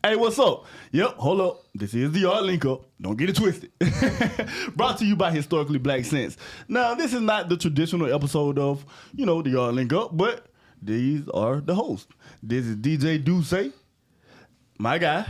Hey, what's up? Yep, hold up. This is the Yard Linkup. Don't get it twisted. Brought to you by Historically Black Sense. Now, this is not the traditional episode of, the Yard Linkup, but these are the hosts. This is DJ Dusei, my guy.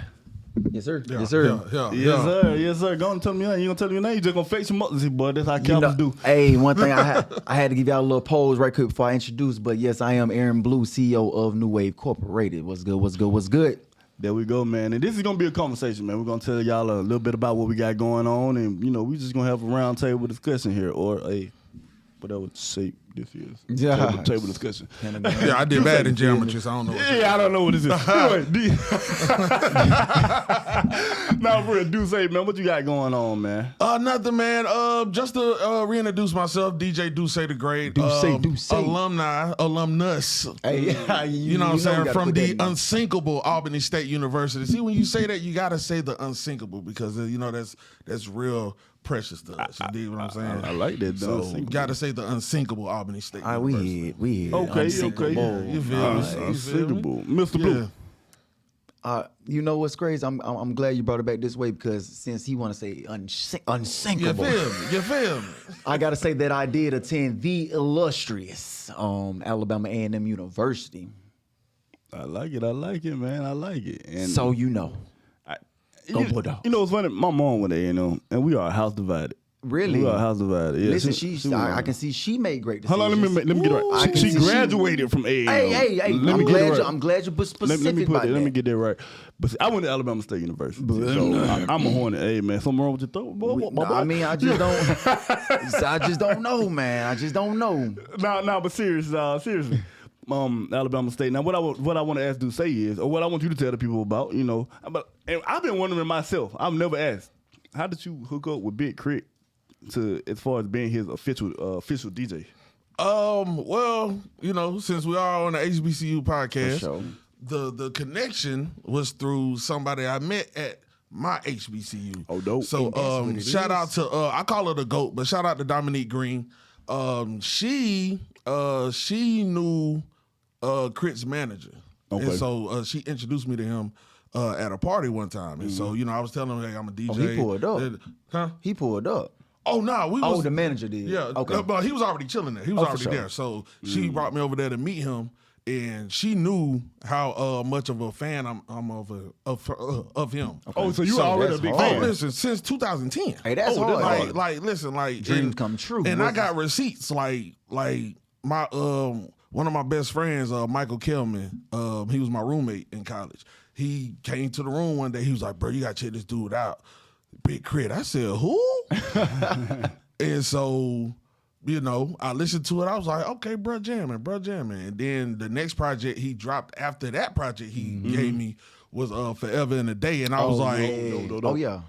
Yes, sir. Yeah, yes, sir. Yes, sir. Go and tell me your name. You gonna tell me your name? You just gonna fake some up, boy. That's how Calvins do. Hey, one thing I had to give y'all a little pose right quick before I introduce. But yes, I am Eron Blue, CEO of New Wave Incorporated. What's good? What's good? What's good? There we go, man. And this is gonna be a conversation, man. We're gonna tell y'all a little bit about what we got going on, and we just gonna have a round table discussion here, or a whatever shape this is. Yeah. Table discussion. Yeah, I did bad in geometry, so I don't know. I don't know what this is. Now, for real, Dusei, man, what you got going on, man? Nothing, man. Just to reintroduce myself, DJ Dusei the Great. Dusei. Alumnus. Hey, you know what I'm saying? From the unsinkable Albany State University. See, when you say that, you gotta say the unsinkable because that's real precious to us. You dig what I'm saying? I like that, though. So you gotta say the unsinkable Albany State University. We hit. Okay. Unsinkable. You feel me? Unsinkable. Mr. Blue. You know what's crazy? I'm glad you brought it back this way because since he want to say unsinkable, You feel me? I gotta say that I did attend the illustrious Alabama A&M University. I like it, man. I like it. And So you know. It's funny. My mom went there, and we are house divided. Really? We are house divided. Yeah. Listen, I can see she made great decisions. Hold on, let me get it right. She graduated from A&M. Hey! I'm glad you put specific let me about that. Let me get that right. But see, I went to Alabama State University, so I'm a hornet. Hey, man, something wrong with your throat? I mean, I just don't. I just don't know, man. I just don't know. No, but seriously. Alabama State. Now, what I want to ask Dusei is, or what I want you to tell the people about, and I've been wondering myself. I've never asked, how did you hook up with Big Krit to as far as being his official DJ? Well, since we are on the HBCU podcast, For sure. the connection was through somebody I met at my HBCU. Oh, dope. So shout out to I call her the GOAT, but shout out to Dominique Green. She knew Krit's manager. Okay. And so she introduced me to him at a party one time. And so, I was telling him, hey, I'm a DJ. Oh, he pulled up. Huh? He pulled up. Oh, no. We was, the manager did. Yeah. Okay. But he was already chilling there. He was already sure. there. So she brought me over there to meet him. And she knew how much of a fan I'm of him. Okay. Oh, so you already a big fan? Oh, listen, since 2010. Hey, that's hard. Listen, dreams come true. And I got receipts like my one of my best friends, Michael Kelman, he was my roommate in college. He came to the room one day. He was like, "Bro, you gotta check this dude out, Big Krit." I said, "Who?" And so, I listened to it. I was like, "Okay, bro, jamming." And then the next project he dropped after that project he gave me was Forever in a Day, and I was like, "Oh yeah."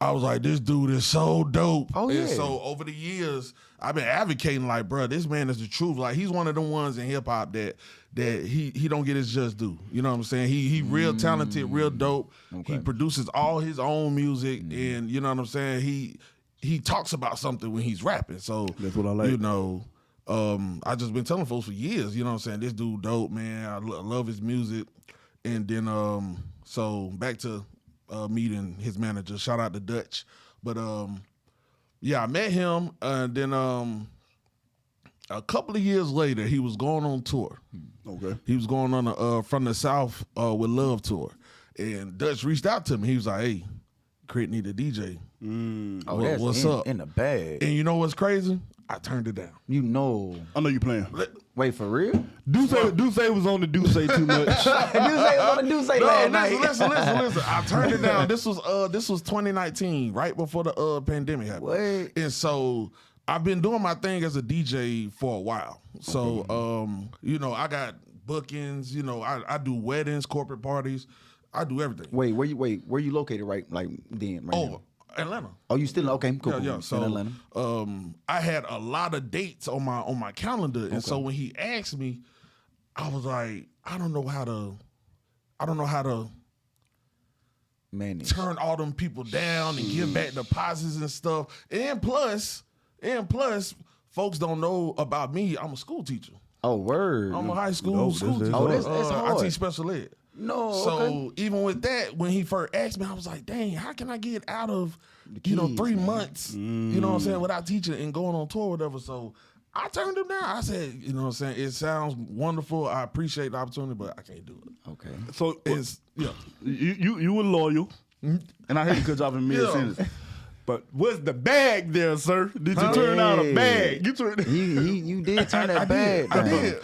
I was like, this dude is so dope. Oh, yeah. And so over the years, I've been advocating like, bro, this man is the truth. Like, he's one of them ones in hip hop that he don't get his just due. You know what I'm saying? He real talented, real dope. Okay. He produces all his own music, and you know what I'm saying? He talks about something when he's rapping. So that's what I like. I just been telling folks for years, you know what I'm saying? This dude dope, man. I love his music. And then so back to meeting his manager. Shout out to Dutch. But I met him, and then a couple of years later, he was going on tour. Okay. He was going on a From the South with Love tour. And Dutch reached out to me. He was like, "Hey, Krit need a DJ. What's up?" In the bag. And you know what's crazy? I turned it down. I know you playing. Wait, for real? Dusei was on the Dusei too much. Dusei was on the Dusei last night. Listen. I turned it down. This was 2019, right before the pandemic happened. Wait. And so I've been doing my thing as a DJ for a while. So I got bookings. I do weddings, corporate parties. I do everything. Wait, where you located right now? Atlanta. Oh, you still okay? Cool. Yeah. Cool. So in Atlanta. I had a lot of dates on my calendar, and so when he asked me, I was like, I don't know how to manage, turn all them people down and give back deposits and stuff. And plus, folks don't know about me. I'm a school teacher. Oh, word. I'm a high school teacher. Oh, that's hard. I teach special ed. No, So okay. even with that, when he first asked me, I was like, dang, how can I get out of, 3 months, you know what I'm saying, without teaching and going on tour or whatever. So I turned him down. I said, you know what I'm saying, it sounds wonderful. I appreciate the opportunity, but I can't do it. Okay. So It's, you were loyal, and I hate to cut you off in mid-sentence. But what's the bag there, sir? Did you turn out a bag? You turned. You did turn that I bag did. I down. did.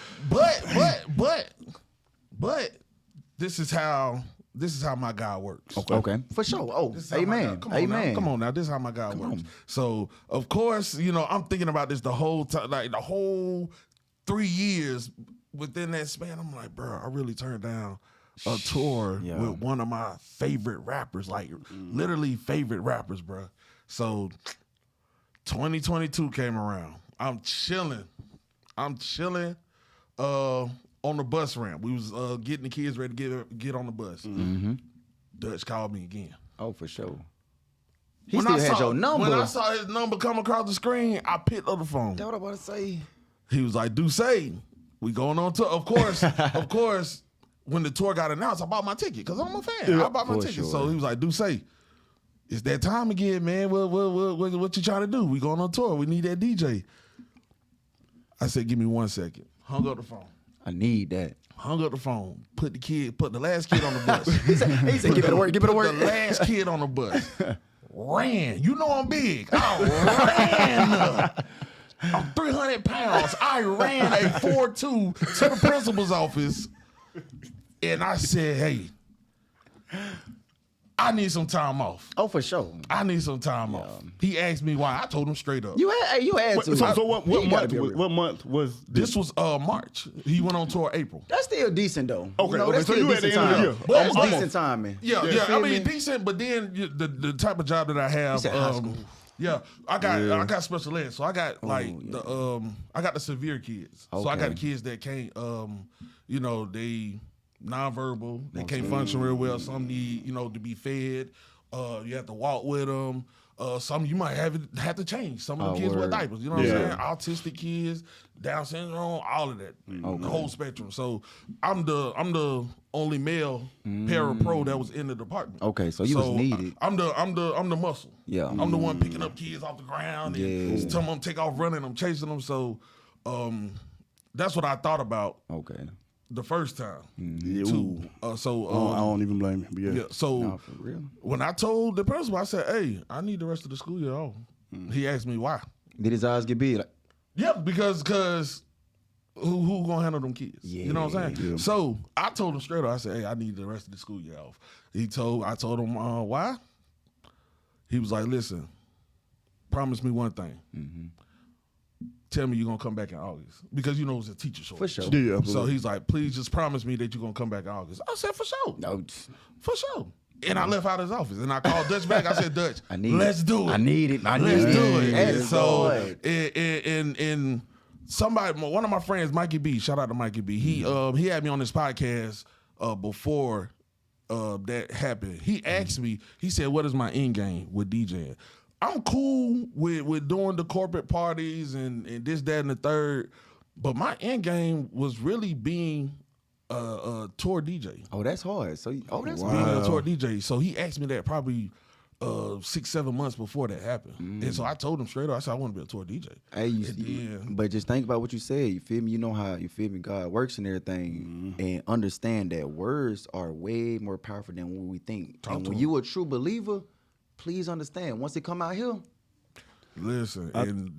But this is how my God works. Okay, for sure. Oh, This is how my amen. God- come on Amen. Now. Come on now. This is how my God works. So of course, I'm thinking about this the whole time, like the whole 3 years within that span. I'm like, bro, I really turned down a tour with one of my favorite rappers, like literally favorite rappers, bro. So 2022 came around. I'm chilling on the bus ramp. We was getting the kids ready to get on the bus. Dutch called me again. Oh, for sure. He still had your number. When I saw his number come across the screen, I picked up the phone. That's what I'm about to say. He was like, Dusei, we going on tour. Of course, when the tour got announced, I bought my ticket because I'm a fan. I bought my for ticket. sure. So he was like, Dusei, it's that time again, man. What you trying to do? We going on tour. We need that DJ. I said, give me 1 second. Hung up the phone. I need that. Hung up the phone. Put the last kid on the bus. He said, give it a work, give it a work. The last kid on the bus. Ran. You know I'm big. I ran. I'm 300 pounds. I ran a 4-2 to the principal's office. And I said, hey, I need some time off. Oh, for sure. I need some time off. He asked me why. I told him straight up. You had to. So what You gotta be real. month was This was March. He went on tour April. That's still decent though. Okay, That's so still you at the decent end of the time. year. That's Almost. decent time, man. Yeah. You I feel mean, me? decent, but then the type of job that I have. said high school. Yeah, I got special ed, so I got I got the severe kids. So I got Okay. the kids that can't they nonverbal, they can't function real well. Some need to be fed. You have to walk with them. Some you might have to change. Some of the kids wear word. diapers. You know what I'm saying? Autistic kids, Down syndrome, all of that, the whole spectrum. So I'm the only male para-pro that was in the department. Okay, so you was needed. I'm the muscle. Yeah. I'm the one picking up kids off the ground and telling them take off running. I'm chasing them. So that's what I thought about Okay. the first time Yeah, too. I don't even blame you. But yeah. So No, for real. when I told the principal, I said, "Hey, I need the rest of the school year off." He asked me why. Did his eyes get big? Like, Yeah, because who gonna handle them kids? You know what I'm saying? Yeah. So I told him straight up. I said, "Hey, I need the rest of the school year off." I told him why. He was like, "Listen, promise me one thing. Tell me you're gonna come back in August because it's a teacher shortage." For sure. Yeah, So absolutely. he's like, "Please just promise me that you're gonna come back in August." I said, "For sure, no. for sure." And I left out his office and I called Dutch back. I said, "Dutch, let's do it. I need it. Let's do it." Yes, And so, Lord. and somebody, one of my friends, Mikey B, shout out to Mikey B. He had me on this podcast before that happened. He asked me. He said, "What is my end game with DJing?" I'm cool with doing the corporate parties and this, that, and the third, but my end game was really being a tour DJ. Oh, that's hard. So, that's Being hard. a tour DJ. So he asked me that probably 6-7 months before that happened. And so I told him straight up, I said, I want to be a tour DJ. Hey, but just think about what you said. You feel me? You know how God works and everything, and understand that words are way more powerful than what we think. Talk and to when him. you a true believer, please understand. Once it come out here, Listen, in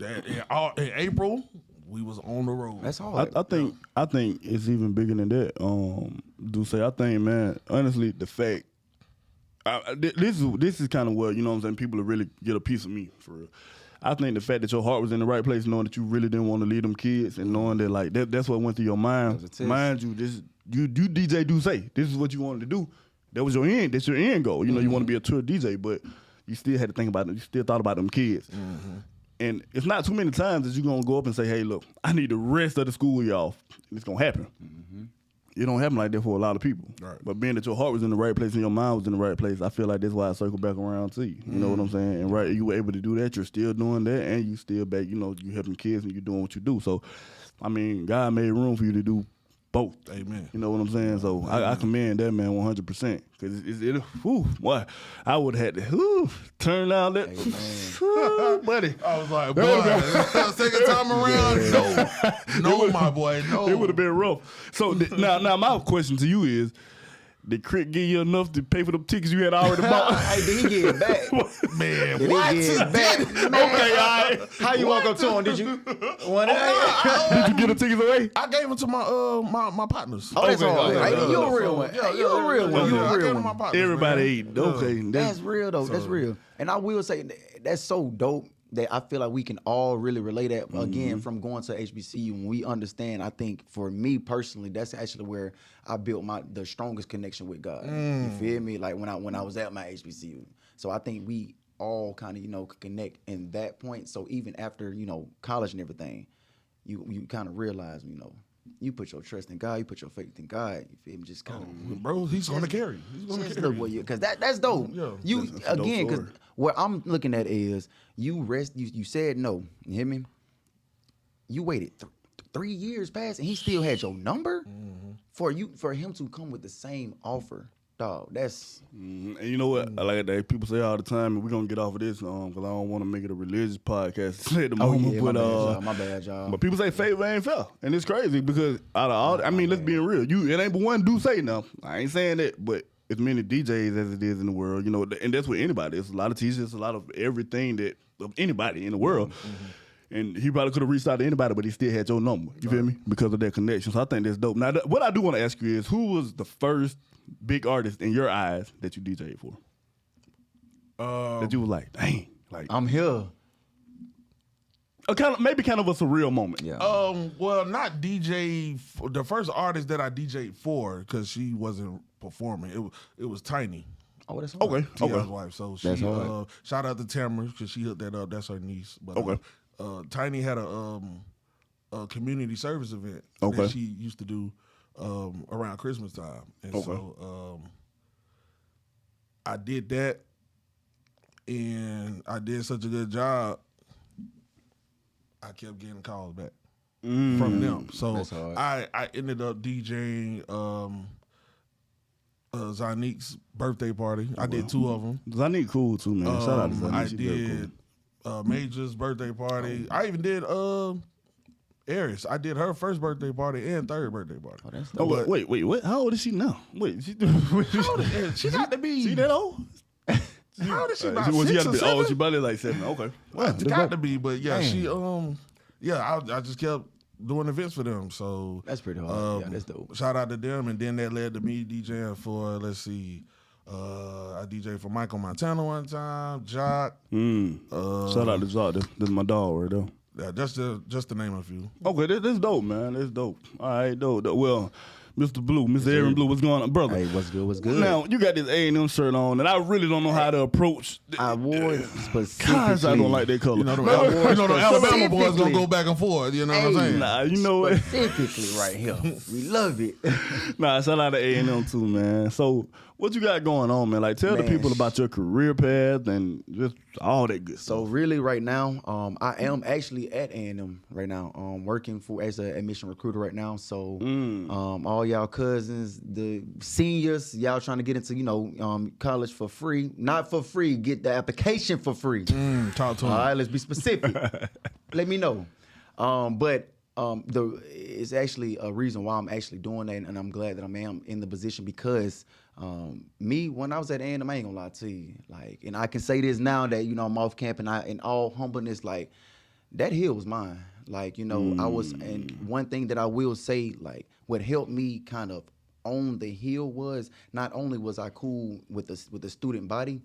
April, we was on the road. that's hard. I think it's even bigger than that. Dusei, I think, man, honestly, the fact this is kind of what, you know what I'm saying, people will really get a piece of me for real. I think the fact that your heart was in the right place, knowing that you really didn't want to leave them kids, and knowing that like that's what went through your mind. That was a test. Mind you, you DJ Dusei. This is what you wanted to do. That was your end. That's your end goal. You know, you want to be a tour DJ, but you still had to think about it. You still thought about them kids. And it's not too many times that you're going to go up and say, hey, look, I need the rest of the school year off. And it's going to happen. It don't happen like that for a lot of people. Right. But being that your heart was in the right place and your mind was in the right place, I feel like that's why I circle back around to you. You know what I'm saying? And right, you were able to do that. You're still doing that. And you still back, you helping kids and you're doing what you do. So, I mean, God made room for you to do both. Amen. You know what I'm saying? So I commend that man 100% because boy, I would have had to turn down that, buddy. I was like, boy, second time around, no, my boy, no. It would have been rough. So now my question to you is, did K.R.I.T give you enough to pay for the tickets you had already bought? Hey, did he get it back? Man, Did what? he get it back? Man. Okay, all right. How you walk up to him? Did you? Did you get the tickets away? I gave them to my partners. Oh, that's Okay, all right. okay, You a real one. Yeah, You a real one. You I a gave real them to my one. partners. Everybody man. ate. Okay. That's real though. That's real. And I will say that's so dope that I feel like we can all really relate that again from going to HBCU when we understand. I think for me personally, that's actually where I built the strongest connection with God. You feel me? Like when I was at my HBCU. So I think we all kind of could connect in that point. So even after college and everything, you kind of realize you put your trust in God, you put your faith in God. You feel me? Just kind of, Bro, he's going to carry. He's going to carry. Because that's dope. Yeah. You That's a dope again, because story. what I'm looking at is you said no. You hear me? You waited 3 years past, and he still had your number for him to come with the same offer. Dog, that's And you know what? I like that. People say all the time, and we're gonna get off of this because I don't want to make it a religious podcast at the moment. my bad, y'all. But people say favor ain't fair, and it's crazy because out of all, I mean, let's be real. It ain't but one Dusei now. I ain't saying that, but as many DJs as it is in the world, and that's with anybody. It's a lot of teachers, a lot of everything of anybody in the world. And he probably could have reached out to anybody, but he still had your number. You feel me? Because of that connection. So I think that's dope. Now, what I do want to ask you is, who was the first big artist in your eyes that you DJ'd for? That you was like, dang, like I'm here. maybe kind of a surreal moment. Yeah. Well, not DJ. The first artist that I DJ'd for, because she wasn't performing. It was Tiny. Oh, that's Okay. T.I.'s wife. So she That's hard. shout out to Tamara because she hooked that up. That's her niece. But, Okay. Tiny had a community service event Okay. that she used to do around Christmas time, and so I did that, and I did such a good job. I kept getting calls back from them. So That's hard. I ended up DJing Zanique's birthday party. I did 2 of them. Zanique cool too, man. Shout out to Zanique. I She very cool. did Major's birthday party. I even did Eris. I did her first birthday party and third birthday party. Oh, that's Oh, dope. wait, what? How old is she now? Wait, she She got to be. she that old? How old is she? About Well, she 6 gotta or be. 7? Oh, she probably like 7. Okay. Wow. She got to be, but yeah, Damn. she I just kept doing events for them. So That's pretty hard. Yeah, that's dope. Shout out to them, and then that led to me DJing for. Let's see, I DJed for Michael Montana one time, Jock. Shout out to Jock. That's my dog right there. Yeah, just to name a few. Okay, that's dope, man. That's dope. All right, dope. Well, Mr. Blue, Mr. Eron Blue, what's going on, brother? Hey, what's good? What's good? Now you got this A&M shirt on, and I really don't know how to approach. I wore it specifically. Gosh, I don't like that color. You know, the wore Alabama boys gonna specifically. go back and forth. You know what I'm saying? Nah, you know what? Specifically right here. We love it. Nah, shout out to A&M too, man. So, what you got going on, man? Like, tell the Man. people about your career path and just all that good So stuff. really, right now, I am actually at A&M right now, working as an admission recruiter right now. So, all y'all cousins, the seniors, y'all trying to get into college for free, not for free, get the application for free. Talk to All him. right, let's be specific. Let me know. It's actually a reason why I'm actually doing that, and I'm glad that I'm in the position because me, when I was at A&M, I ain't gonna lie to you, like, and I can say this now that I'm off camp, and in all humbleness, like, that hill was mine. Like, I was, and one thing that I will say, like, what helped me kind of own the hill was not only was I cool with the student body,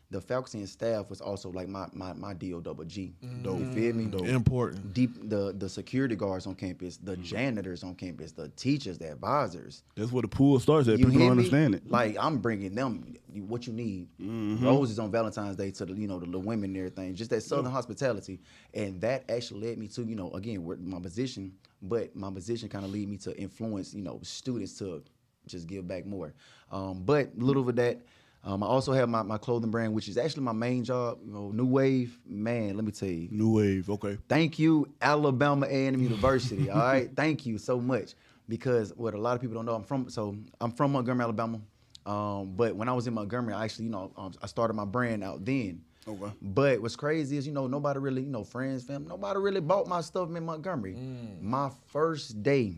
the faculty and staff was also like my DOGG. You feel me? Important. The security guards on campus, the janitors on campus, the teachers, the advisors. That's where the pool starts at. You People hear don't me? understand it. Like, I'm bringing them what you need. Roses on Valentine's Day to the the women and everything. Just that southern hospitality, and that actually led me to again my position, but my position kind of lead me to influence students to just give back more. But little of that. I also have my clothing brand, which is actually my main job. New Wave, man. Let me tell you. New Wave, okay. Thank you, A&M University. All right, thank you so much. because what a lot of people don't know, I'm from Montgomery, Alabama. But when I was in Montgomery, I actually, I started my brand out then. Okay. But what's crazy is, nobody really, friends, family, nobody really bought my stuff in Montgomery. My first day,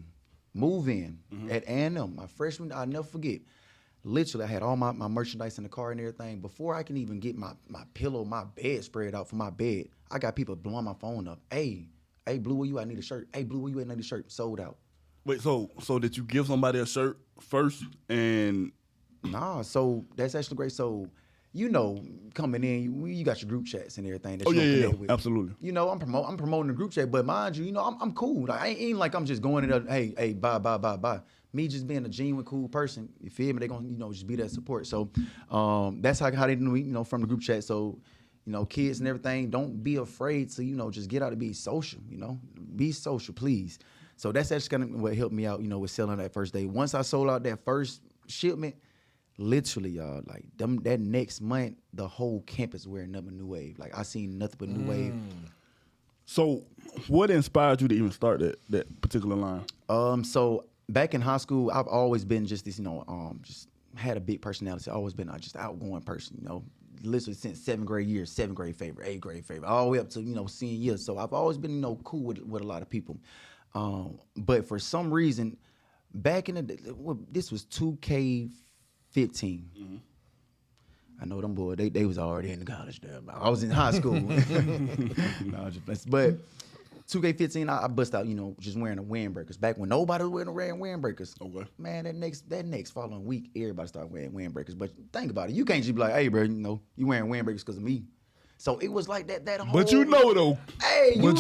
move in at A&M, my freshman, I'll never forget. Literally, I had all my merchandise in the car and everything. Before I can even get my pillow, my bed spread out for my bed, I got people blowing my phone up. Hey, Blue, where you at? I need a shirt. Hey, Blue, where you at? I need a shirt. Sold out. Wait, so did you give somebody a shirt first and... Nah, so that's actually great. So, coming in, you got your group chats and everything. That with. Absolutely. I'm promoting the group chat, but mind you, I'm cool. Like, I ain't like I'm just going in there, hey, bye. Me just being a genuine cool person, you feel me? They gonna, just be that support. So, that's how they knew me, from the group chat. So, kids and everything, don't be afraid to, just get out and be social. Be social, please. So that's actually kind of what helped me out, with selling that first day. Once I sold out that first shipment. Literally, y'all, like that next month, the whole campus wearing nothing but New Wave. Like I seen nothing but New Wave. So, what inspired you to even start that particular line? So back in high school, I've always been just this, just had a big personality. I've always been just outgoing person, literally since 7th grade favorite, 8th grade favorite, all the way up to, senior year. So I've always been, cool with a lot of people. But for some reason, back in the day, this was 2K15. I know them boys, they was already in the college there. I was in high school. But 2K15, I bust out, just wearing the windbreakers. Back when nobody was wearing windbreakers. Okay. Man, that next following week, everybody started wearing windbreakers. But think about it. You can't just be like, hey, bro, you wearing windbreakers because of me. So it was like that whole... But though. Hey, you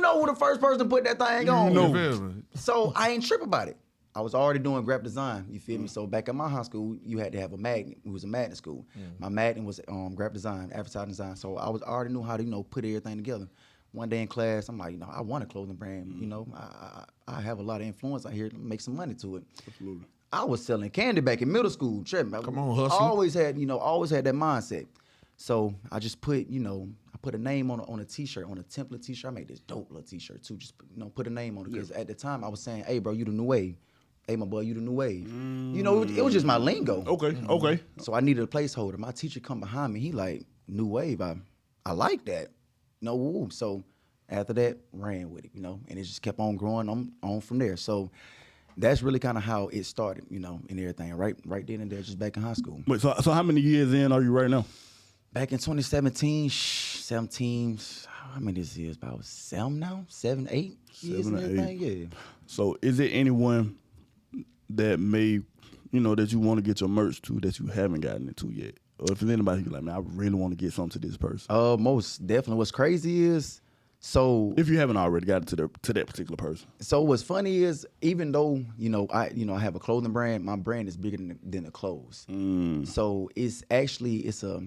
know who the first person to put that thing on. So I ain't tripping about it. I was already doing graphic design, you feel me? So back at my high school, you had to have a magnet. It was a magnet school. My magnet was graphic design, advertising design. So I already knew how to, put everything together. One day in class, I'm like, I want a clothing brand. I have a lot of influence out here to make some money to it. Absolutely. I was selling candy back in middle school. Come on, hustle. Always had that mindset. So I just put, I put a name on a t-shirt, on a template t-shirt. I made this dope little t-shirt too. Just put a name on it. Because at the time I was saying, hey bro, you the new wave. Hey my boy, you the new wave. It was just my lingo. Okay. So I needed a placeholder. My teacher come behind me. He like, new wave. I like that. Woo. So after that, ran with it, and it just kept on growing on from there. So that's really kind of how it started, and everything. Right then and there, just back in high school. Wait, so how many years in are you right now? Back in 2017, 17, how many this is? About 7 now? 7, 8 years and everything? Yeah. So is there anyone that may, that you want to get your merch to that you haven't gotten into yet? Or if there's anybody you're like, man, I really want to get something to this person. Most definitely. What's crazy is, so if you haven't already gotten to that particular person. So what's funny is, even though I have a clothing brand, my brand is bigger than the clothes. So it's a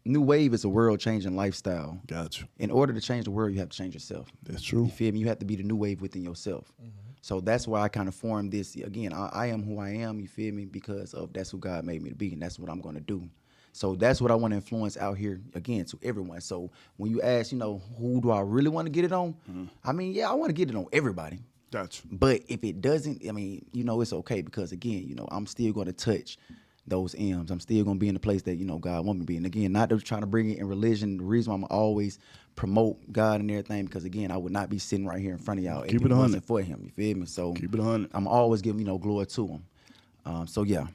New Wave is a world-changing lifestyle. Gotcha. In order to change the world, you have to change yourself. That's true. You feel me? You have to be the new wave within yourself. So that's why I kind of formed this. Again, I am who I am, you feel me? Because that's who God made me to be, and that's what I'm going to do. So that's what I want to influence out here, again, to everyone. So when you ask, who do I really want to get it on? I mean, I want to get it on everybody. Gotcha. But if it doesn't, I mean, it's okay because, again, I'm still going to touch those M's. I'm still going to be in the place that, God want me to be. And again, not to trying to bring it in religion. The reason why I'm always promote God and everything, because again, I would not be sitting right here in front of y'all if it wasn't for him. You feel me? So keep it 100. I'm always giving, glory to him. So yeah.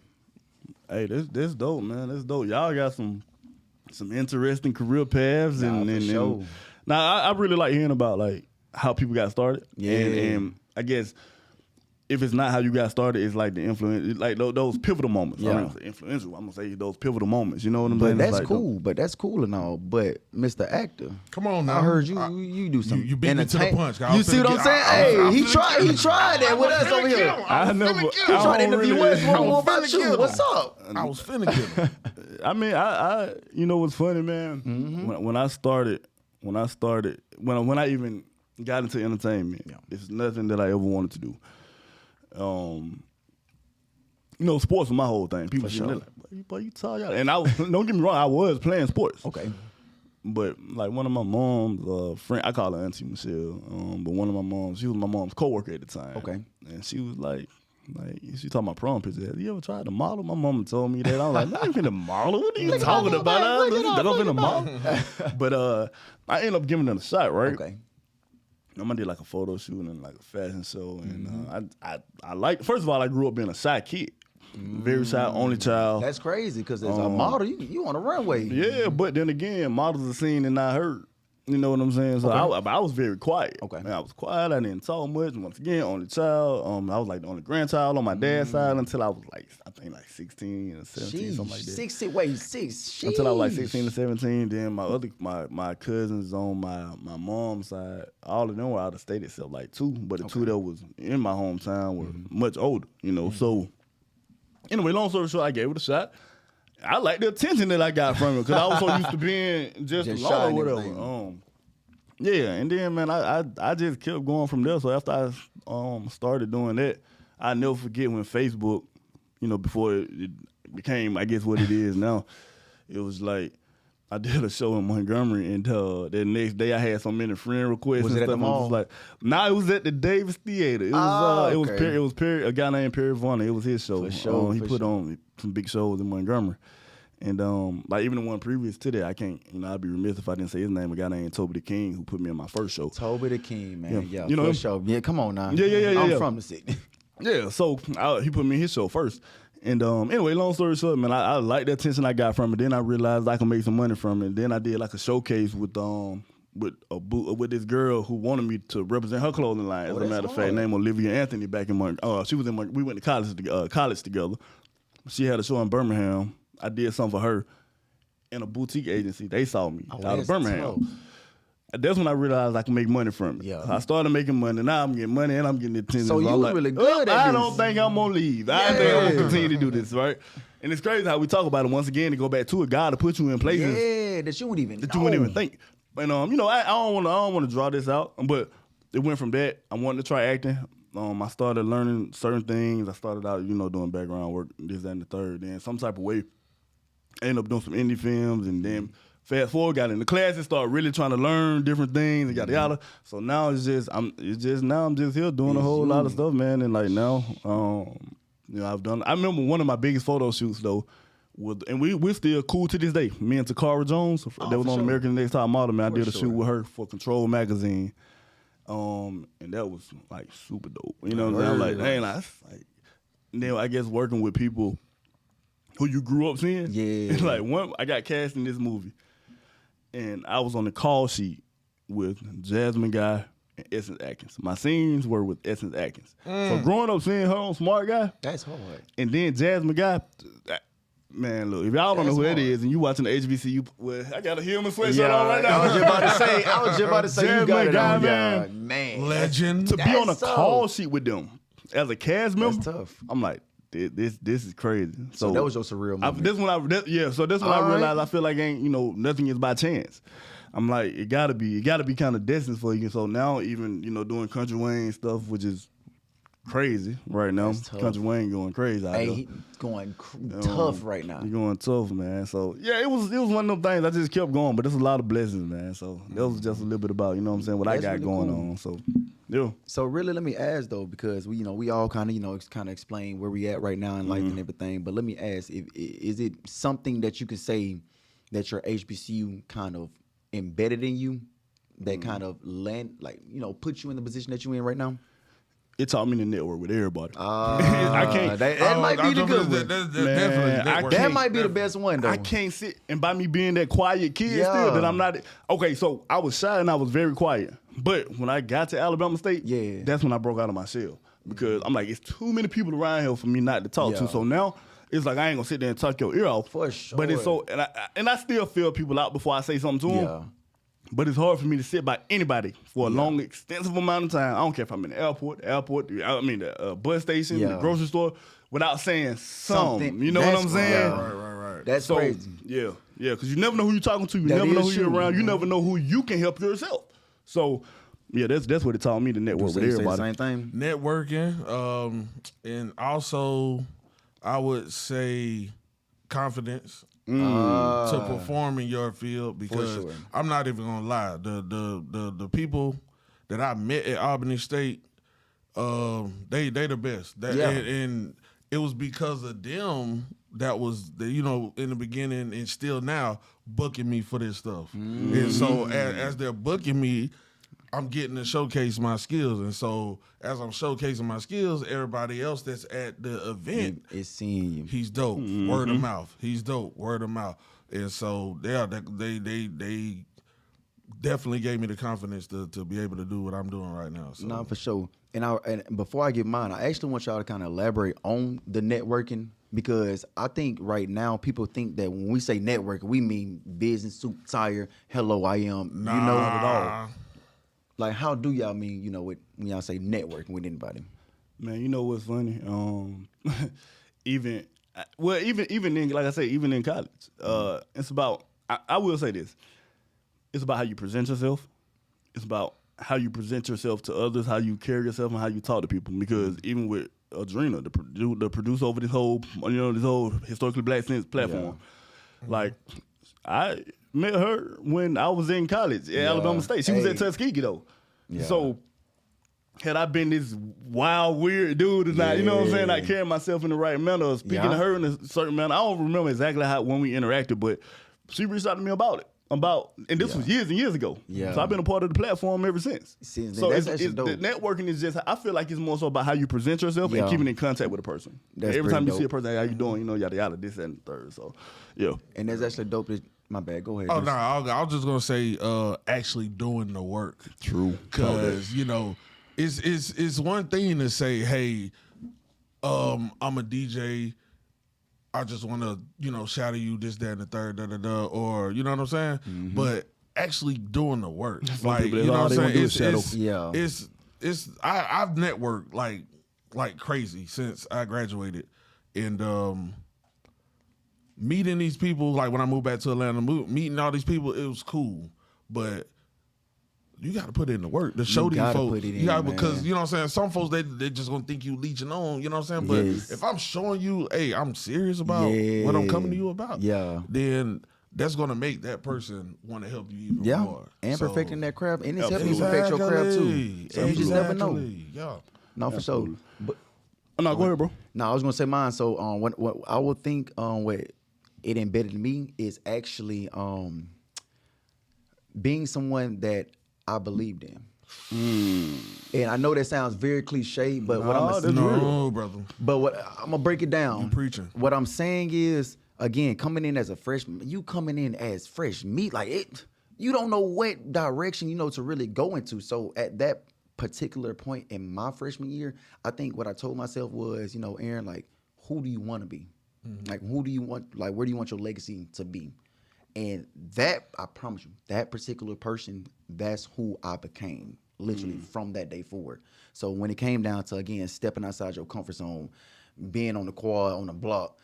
Hey, this dope, man. That's dope. Y'all got some interesting career paths and now I really like hearing about like how people got started. Yeah. And I guess if it's not how you got started, it's like the influence, like those pivotal moments. Yeah. I'm gonna say influential. I'm gonna say those pivotal moments. You know what I'm saying? But that's cool. But that's cool and all. But Mr. Actor, come on now. I heard you do something. You beat me to the punch. You see what I'm saying? He tried that with us over here. He tried to interview us. What about you? What's up? I was finna get him. I mean, I you know what's funny, man? When I even got into entertainment, it's nothing that I ever wanted to do. Sports was my whole thing. People say, like, boy, you tall, y'all. And don't get me wrong, I was playing sports. Okay. But like one of my mom's friend, I call her Auntie Michelle, but one of my moms, she was my mom's coworker at the time. Okay. And she was like she talking about prom pictures. Have you ever tried to model? My mama told me that. I was like, no, I ain't finna model. What are you talking about? I'm finna model. But I ended up giving it a shot, right? Okay. I did like a photo shoot and like a fashion show, and I like. First of all, I grew up being a shy kid, very shy, only child. That's crazy because as a model, you on the runway. Yeah, but then again, models are seen and not heard. You know what I'm saying? So I was very quiet. Okay. I was quiet. I didn't talk much. Once again, only child. I was like the only grandchild on my dad's side until I was like, I think like 16 or 17, something like that. 16, wait, 6. Until I was like 16 or 17. Then my cousins on my mom's side, all of them were out of state except like 2. But the 2 that was in my hometown were much older, you know. So anyway, long story short, I gave it a shot. I like the attention that I got from it because I was so used to being just alone or whatever. Yeah, and then man, I just kept going from there. So after I started doing that, I never forget when Facebook, you know, before it became, I guess, what it is now. It was like I did a show in Montgomery, and the next day I had so many friend requests. Was and it at stuff. the mall? I was like, nah, it was at the Davis Theater. It was Perry, a guy named Perry Varner. It was his show. He put on some big shows in Montgomery. And like even the one previous to that, I can't, you know, I'd be remiss if I didn't say his name. A guy named Toby the King who put me in my first show. Toby the King, man. Yeah, you know first show. Yeah, come on now. Yeah. I'm from the city. Yeah, so he put me in his show first. And anyway, long story short, man, I like the attention I got from it. Then I realized I could make some money from it. Then I did like a showcase with this girl who wanted me to represent her clothing line. As a matter of fact, named Olivia Anthony back in she was in we went to college together. She had a show in Birmingham. I did something for her in a boutique agency. They saw me out of Birmingham. Tough. That's when I realized I could make money from it. Yeah. I started making money. Now I'm getting money and I'm getting attention. So you I'm was really good at I this. don't think I'm going to leave. I think I'm going to continue to do this, right? And it's crazy how we talk about it once again to go back to it. God to put you in places that you wouldn't even you wouldn't even think. And you know, I don't want to draw this out, but it went from that. I wanted to try acting. I started learning certain things. I started out, you know, doing background work, this, that, and the third. Then some type of way, I ended up doing some indie films, and then fast forward, got in the classes, started really trying to learn different things, and yada. So now I'm just here doing a whole lot of stuff, man. And like now, you know, I remember one of my biggest photo shoots though. And we're still cool to this day. Me and Takara Jones, that was on American Next Top Model, man. I did a shoot with her for Control magazine. And that was like super dope. You know what I'm saying? I'm like, dang, like then I guess working with people who you grew up seeing. Yeah. Like I got cast in this movie, and I was on the call sheet with Jasmine Guy and Essence Atkins. My scenes were with Essence Atkins. So growing up seeing her on Smart Guy, that's hard. and then Jasmine Guy. Man, look, if y'all don't know who that is and you watching the HBCU, well, I got a human sweatshirt on right now. I was just about to say you got it on, man. Legend. To be on a call sheet with them as a cast member, That's tough. I'm like, this is crazy. So that was your surreal moment. This when I realized I feel like nothing is by chance. I'm like, it gotta be kind of destined for you. So now even doing Country Wayne stuff, which is crazy right now. Country Wayne going crazy. He going tough right now. He's going tough, man. So yeah, it was one of them things. I just kept going, but there's a lot of blessings, man. So that was just a little bit about what I got really going on. So yeah. So really, let me ask though, because we all kind of explain where we at right now in life and everything. But let me ask, is it something that you can say that your HBCU kind of embedded in you, that kind of put you in the position that you're in right now? It taught me to network with everybody. I can't. That might be the good one. Definitely. That might be the best one, though. I can't sit, and by me being that quiet kid still, that I'm not. Okay, so I was shy and I was very quiet. But when I got to Alabama State, that's when I broke out of my shell. Because I'm like, it's too many people around here for me not to talk to. So now, it's like I ain't gonna sit there and talk your ear off. For sure. But it's so, and I still feel people out before I say something to them. Yeah. But it's hard for me to sit by anybody for a long, extensive amount of time. I don't care if I'm in the the bus station, the grocery store, without saying something. You know what I'm saying? Right. That's crazy. Yeah, because you never know who you're talking to. You never know who you're around. You never know who you can help yourself. So, yeah, that's what it taught me to network with everybody. Same thing. Networking, and also I would say confidence to perform in your field, because sure. I'm not even gonna lie. The people that I met at Albany State, they the best. And it was because of them that was in the beginning and still now booking me for this stuff. And so as they're booking me, I'm getting to showcase my skills. And so as I'm showcasing my skills, everybody else that's at the event is seeing you. He's dope. Word of mouth. He's dope. Word of mouth. And so they definitely gave me the confidence to be able to do what I'm doing right now. So. No, for sure. And before I get mine, I actually want y'all to kind of elaborate on the networking, because I think right now people think that when we say networking, we mean business, suit, tire, hello, I am. Nah. You know it at all. Like, how do y'all mean, when y'all say networking with anybody? Man, you know what's funny? Even in, like I say, even in college, it's about, I will say this, it's about how you present yourself. It's about how you present yourself to others, how you carry yourself, and how you talk to people. Because even with Adrena, the producer over this whole historically black sense platform, like, I met her when I was in college at Alabama State. She was at Tuskegee though. Yeah. So had I been this wild, weird dude and not, you know what I'm saying, not carrying myself in the right manner, speaking to her in a certain manner. I don't remember exactly when we interacted, but she reached out to me about it. And this was years and years ago. Yeah. So I've been a part of the platform ever since. So it's the networking is just, I feel like it's more so about how you present yourself and keeping in contact with a person. Every time you see a person, hey, how you doing? Yada yada, this and the third. So yeah. And that's actually dope. My bad. Go ahead. Oh no, I was just gonna say actually doing the work. True. Because it's one thing to say, hey, I'm a DJ. I just want to, shadow you this, that, and the third, or you know what I'm saying? Mm-hmm. But actually doing the work, like, you know what I'm saying? I've networked like crazy since I graduated, and meeting these people, like when I moved back to Atlanta, meeting all these people, it was cool, but you got to put in the work to show these folks. Because you know what I'm saying. Some folks they just gonna think you leeching on. You know what I'm saying. But if I'm showing you, hey, I'm serious about what I'm coming to you about. Then that's gonna make that person want to help you even more. And perfecting that craft, and it's helping you perfect your craft too. So you just never know. Yeah. No, for sure. But no, go ahead, bro. No, I was gonna say mine. So what I would think what it embedded in me is actually being someone that I believed in. And I know that sounds very cliche, but what I'm gonna break it down. You preaching. What I'm saying is, again, coming in as a freshman, you coming in as fresh meat, like it, you don't know what direction to really go into. So at that particular point in my freshman year, I think what I told myself was, Aaron, like, who do you want to be? Mm-hmm. Like, who do you want? Like, where do you want your legacy to be? And that, I promise you, that particular person, that's who I became, literally from that day forward. So when it came down to, again, stepping outside your comfort zone, being on the quad, on the block,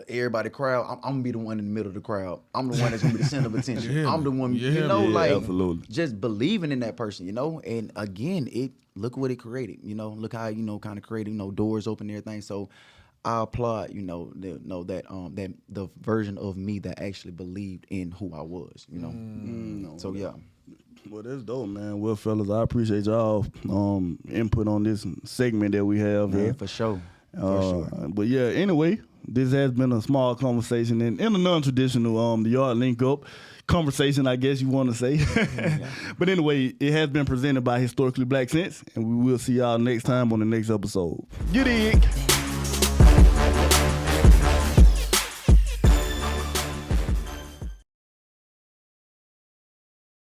everybody crowd, I'm going to be the one in the middle of the crowd. I'm the one that's going to be the center of attention. I'm the one, absolutely. Just believing in that person, And again, look what it created, Look how, kind of created, doors open and everything. So I applaud, the version of me that actually believed in who I was, So yeah. Well, that's dope, man. Well, fellas, I appreciate y'all input on this segment that we have. Yeah, for sure. But yeah, anyway, this has been a small conversation in a non-traditional the Yard Linkup conversation, I guess you want to say. But anyway, it has been presented by Historically Black Sense, and we will see y'all next time on the next episode. You dig?